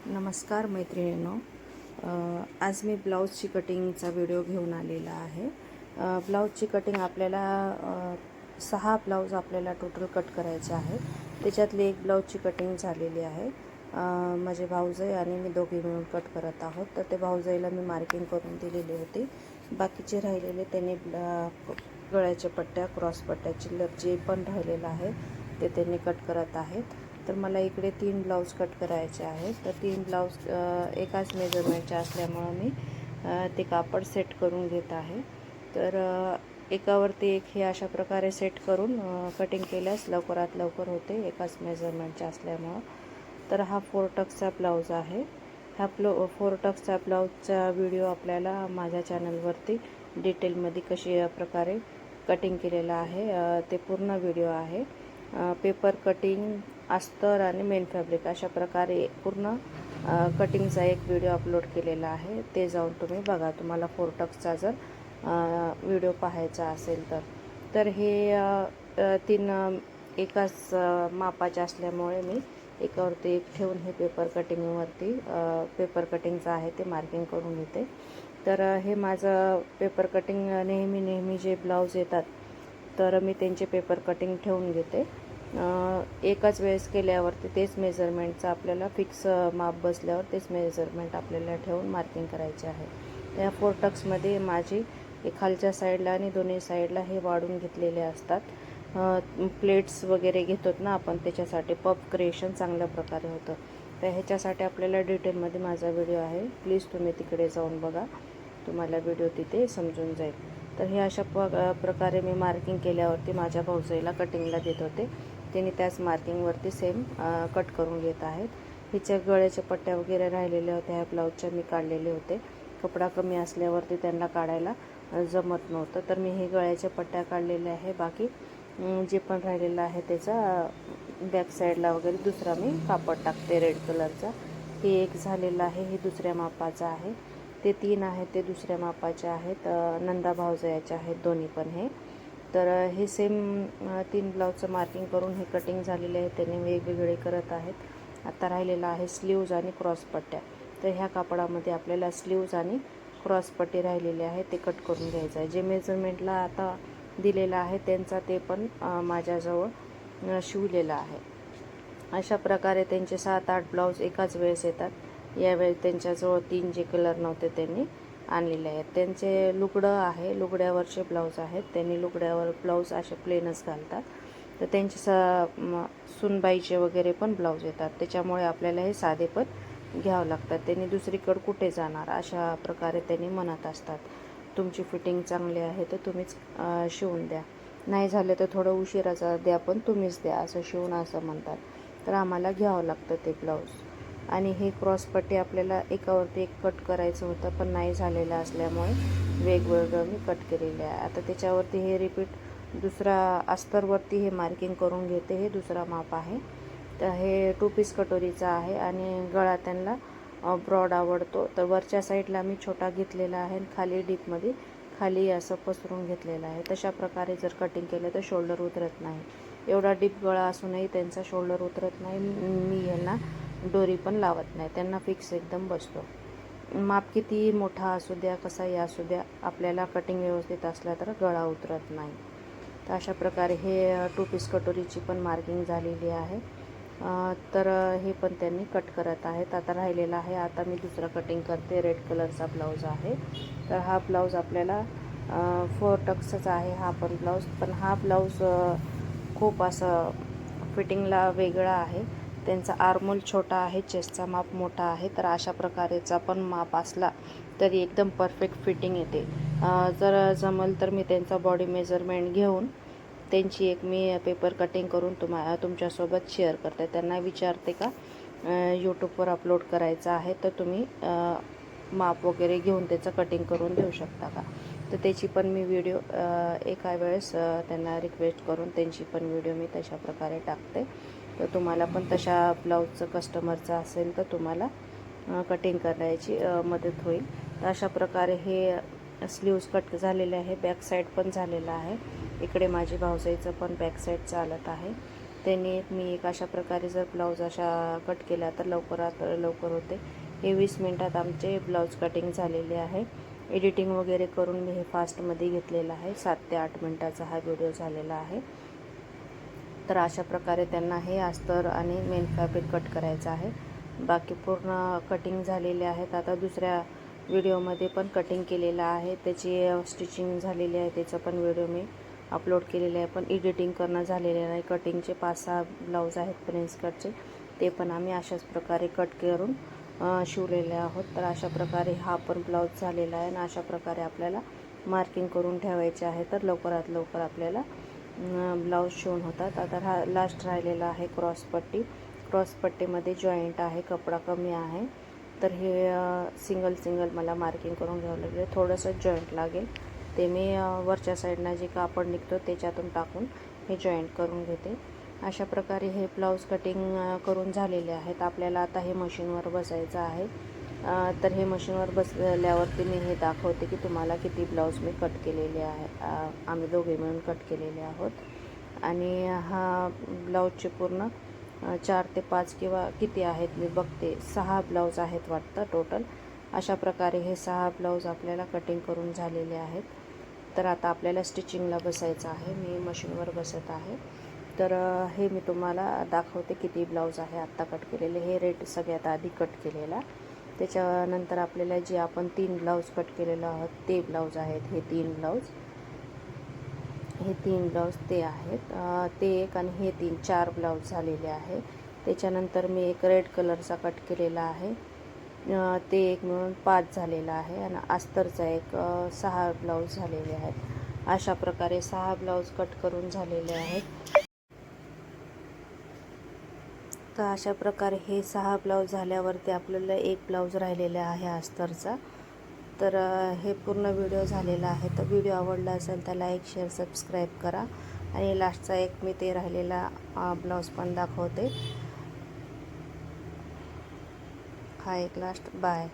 नमस्कार मैत्रिणींनो, आज मी ब्लाऊजची कटिंगचा व्हिडिओ घेऊन आलेला आहे। ब्लाऊजची कटिंग आपल्याला 6 ब्लाऊज आपल्याला टोटल कट करायचे आहे। त्याच्यातली एक ब्लाऊजची कटिंग झालेली आहे। माझे भाऊजाई आणि मी दोघे मिळून कट करत आहोत। तर ते भाऊजाईला मी मार्किंग करून दिलेली होती। बाकीचे राहिलेले त्यांनी गळ्याच्या पट्ट्या, क्रॉस पट्ट्या, चिल्लर जे पण राहिलेलं आहे ते त्यांनी कट करत आहेत। तर मला इकडे 3 ब्लाऊज कट करायचे आहेत। तर 3 ब्लाऊज एकाच मेजरमेंटचे असल्यामुळे मी ते कापड सेट करून घेत आहे। तर एकावरती एक हे अशा प्रकारे सेट करून कटिंग केल्यास लवकरात लवकर होते, एकाच मेजरमेंटचे असल्यामुळे। तर हा 4 टक्सचा ब्लाऊज आहे। हा 4 टक्सचा ब्लाऊजचा व्हिडिओ आपल्याला माझ्या चॅनलवरती डिटेलमध्ये कशी प्रकारे कटिंग केलेला आहे ते पूर्ण व्हिडिओ आहे। पेपर कटिंग, अस्तर आणि मेन फॅब्रिक अशा प्रकारे पूर्ण कटिंगचा एक व्हिडिओ अपलोड केलेला आहे। ते जाऊन तुम्ही बघा, तुम्हाला 4 टक्सचा जर व्हिडिओ पाहायचा असेल तर हे 3 एकाच मापाचे असल्यामुळे मी एकावरती एक ठेवून हे पेपर कटिंगचं आहे ते मार्किंग करून घेते। तर हे माझं पेपर कटिंग नेहमी जे ब्लाऊज येतात तर मी त्यांचे पेपर कटिंग ठेवून घेते। एकाच वेळेस केल्यावरती तेच मेजरमेंटचं आपल्याला फिक्स माप बसल्यावर तेच मेजरमेंट आपल्याला ठेवून मार्किंग करायचे आहे। त्या 4 टक्समध्ये माझी खालच्या साईडला आणि दोन्ही साईडला हे वाढून घेतलेले असतात। प्लेट्स वगैरे घेतो ना आपण, त्याच्यासाठी पफ क्रिएशन चांगल्या प्रकारे होतं। तर ह्याच्यासाठी आपल्याला डिटेलमध्ये माझा व्हिडिओ आहे, प्लीज तुम्ही तिकडे जाऊन बघा, तुम्हाला व्हिडिओ तिथे समजून जाईल। तर हे अशा प्रकारे मी मार्किंग केल्यावरती माझ्या भाऊजाईला कटिंगला देत होते। त्यांनी त्याच मार्किंगवरती सेम कट करून घेत आहेत। हिच्या गळ्याच्या पट्ट्या वगैरे राहिलेल्या होत्या, ह्या ब्लाऊजच्या मी काढलेले होते। कपडा कमी असल्यावरती त्यांना काढायला जमत नव्हतं, तर मी हे गळ्याच्या पट्ट्या काढलेल्या आहे। बाकी जे पण राहिलेलं आहे त्याचा बॅक साईडला वगैरे दुसरा मी कापड टाकते रेड कलरचा। हे एक झालेलं आहे, हे दुसऱ्या मापाचं आहे। ते 3 आहेत ते दुसऱ्या मापाचे आहेत, नंदा भाऊजाईचे आहेत दोन्ही पण हे। तर हे सेम 3 ब्लाऊजचं मार्किंग करून हे कटिंग झालेले आहे, त्यांनी वेगवेगळे करत आहेत। आता राहिलेला आहे स्लीव्ज आणि क्रॉस पट्ट्या। तर ह्या कापडामध्ये आपल्याला स्लीव्ज आणि क्रॉस पट्टी राहिलेले आहे ते कट करून घ्यायचं आहे। जे मेजरमेंटला आता दिलेलं आहे त्यांचा ते पण माझ्याजवळ शिवलेला आहे। अशा प्रकारे त्यांचे 7-8 ब्लाऊज एकाच वेळेस येतात। यावेळी त्यांच्याजवळ 3 जे कलर नव्हते त्यांनी आणलेले आहेत। त्यांचे लुगडं आहे, लुगड्यावरचे ब्लाऊज आहेत, त्यांनी लुगड्यावर ब्लाऊज असे प्लेनच घालतात। तर त्यांचे सुनबाईचे वगैरे पण ब्लाऊज येतात, त्याच्यामुळे आपल्याला हे साधे पण घ्यावं लागतात। त्यांनी दुसरीकडे कुठे जाणार अशा प्रकारे त्यांनी म्हणत असतात। तुमची फिटिंग चांगली आहे तर तुम्हीच शिवून द्या, नाही झाले तर थोडं उशिराचा द्या पण तुम्हीच द्या, असं शिवून असं म्हणतात। तर आम्हाला घ्यावं लागतं ते ब्लाऊज। आणि हे क्रॉसपट्टी आपल्याला एकावरती एक कट करायचं होतं, पण नाही झालेलं असल्यामुळे वेगवेगळं मी कट केलेलं आहे। आता त्याच्यावरती हे रिपीट दुसरा अस्तरवरती हे मार्किंग करून घेते। हे दुसरा माप आहे, तर हे 2 पीस कटोरीचा आहे आणि गळा त्यांना ब्रॉड आवडतो। तर वरच्या साईडला मी छोटा घेतलेला आहे, खाली डीपमध्ये खाली असं पसरून घेतलेलं आहे। तशा प्रकारे जर कटिंग केलं तर शोल्डर उतरत नाही। एवढा डीप गळा असूनही त्यांचा शोल्डर उतरत नाही। मी यांना डोरी पण लावत नाही, त्यांना फिक्स एकदम बसतो। माप किती मोठा असू द्या, कसाही असू द्या, आपल्याला कटिंग व्यवस्थित असला तर गळा उतरत नाही। तर अशा प्रकारे हे 2 पीस कटोरीची पण मार्किंग झालेली आहे। तर हे पण त्यांनी कट करत आहेत। आता राहिलेला आहे, आता मी दुसरा कटिंग करते। रेड कलरचा ब्लाऊज आहे, तर हा ब्लाऊज आपल्याला 4 टक्सचा आहे हा पण ब्लाऊज। पण हा ब्लाऊज खूप असं फिटिंगला वेगळा आहे। त्यांचा आर्मोल छोटा आहे, चेस्टचा माप मोठा आहे। तर अशा प्रकारेचा पण माप असला तरी एकदम परफेक्ट फिटिंग येते। जर जमल तर मी त्यांचा बॉडी मेजरमेंट घेऊन त्यांची एक मी पेपर कटिंग करून तुमच्यासोबत शेअर करते। त्यांना विचारते का यूट्यूबवर अपलोड करायचं आहे तर तुम्ही माप वगैरे घेऊन त्याचं कटिंग करून देऊ शकता का। तर त्याची पण मी व्हिडिओ एका वेळेस त्यांना रिक्वेस्ट करून त्यांची पण व्हिडिओ मी तशा प्रकारे टाकते। तर तुम्हाला पण तशा ब्लाऊजचं कस्टमरचं असेल तर तुम्हाला कटिंग करायची मदत होईल। तर अशा प्रकारे हे स्लीव्ज कट झालेले आहे, बॅक साईड पण झालेलं आहे। इकडे माझी भाऊजाईचं पण बॅक साईड चालत आहे। त्यांनी मी एक अशा प्रकारे जर ब्लाऊज अशा कट केला तर लवकरात लवकर होते. हे 20 मिनटात आमचे ब्लाऊज कटिंग झालेले आहे. एडिटिंग वगैरे करून मी हे फास्टमध्ये घेतलेलं आहे. 7 ते 8 मिनटाचा हा व्हिडिओ झालेला आहे. तर अशा प्रकारे त्यांना हे अस्तर आणि मेन फॅब्रिक कट करायचं आहे. बाकी पूर्ण कटिंग झालेले आहेत. आता दुसऱ्या व्हिडिओमध्ये पण कटिंग केलेलं आहे, त्याची स्टिचिंग झालेली आहे, त्याचा पण व्हिडिओ मी अपलोड केलेले आहे. पण एडिटिंग करणं झालेलं नाही. कटिंगचे 5-6 ब्लाऊज आहेत प्रिन्स कटचे, ते पण आम्ही अशाच प्रकारे कट करून शिवलेले आहोत. तर अशा प्रकारे हा पण ब्लाऊज झालेला आहे आणि अशा प्रकारे आपल्याला मार्किंग करून ठेवायचे आहे. तर लवकरात लवकर आपल्याला ब्लाऊज शिवून होतात. आता हा लास्ट राहिलेला आहे क्रॉसपट्टी. क्रॉसपट्टीमध्ये जॉईंट आहे, कपडा कमी आहे. तर हे सिंगल मला मार्किंग करून घ्यावं लागेल. थोडंसं जॉईंट लागेल, ते मी वरच्या साईडनं जे कापड निघतो त्याच्यातून टाकून हे जॉईंट करून घेते. अशा प्रकारे हे ब्लाऊज कटिंग करून झालेले आहेत. आपल्याला आता हे मशीनवर बसायचं आहे. तर हे मशीनवर बसल्यावरती मी हे दाखवते की तुम्हाला किती ब्लाऊज मी कट केलेले आहे. आम्ही दोघे मिळून कट केलेले आहोत. आणि हा ब्लाऊजचे पूर्ण 4 ते 5 किंवा किती आहेत मी बघते, 6 ब्लाऊज आहेत वाटतं टोटल. अशा प्रकारे हे 6 ब्लाऊज आपल्याला कटिंग करून झालेले आहेत. तर आता आपल्याला स्टिचिंगला बसायचं आहे. मी मशीनवर बसत आहे. तर हे मी तुम्हाला दाखवते किती ब्लाऊज आहे आत्ता कट केलेले. हे रेट सगळ्यात आधी कट केलेला. त्याच्यानंतर आपल्याला जे आपण 3 ब्लाऊज कट केलेलं आहोत ते ब्लाऊज आहेत. हे 3 ब्लाऊज ते आहेत. ते एक आणि हे 4 ब्लाऊज झालेले आहे. त्याच्यानंतर मी एक रेड कलरचा कट केलेला आहे, ते एक मिळून 5 झालेला आहे. आणि अस्तरचा एक 6 ब्लाऊज झालेले आहेत. अशा प्रकारे 6 ब्लाऊज कट करून झालेले आहेत. तर अशा प्रकारे हे 6 ब्लाऊज झाल्यावरती आपल्याला एक ब्लाऊज राहिलेला आहे अस्तरचा. तर हे पूर्ण व्हिडिओ झालेला आहे. तर व्हिडिओ आवडला असेल तर लाईक, शेअर, सबस्क्राईब करा. आणि लास्टचा एक मी ते राहिलेला ब्लाऊज पण दाखवते. हा एक लास्ट. बाय.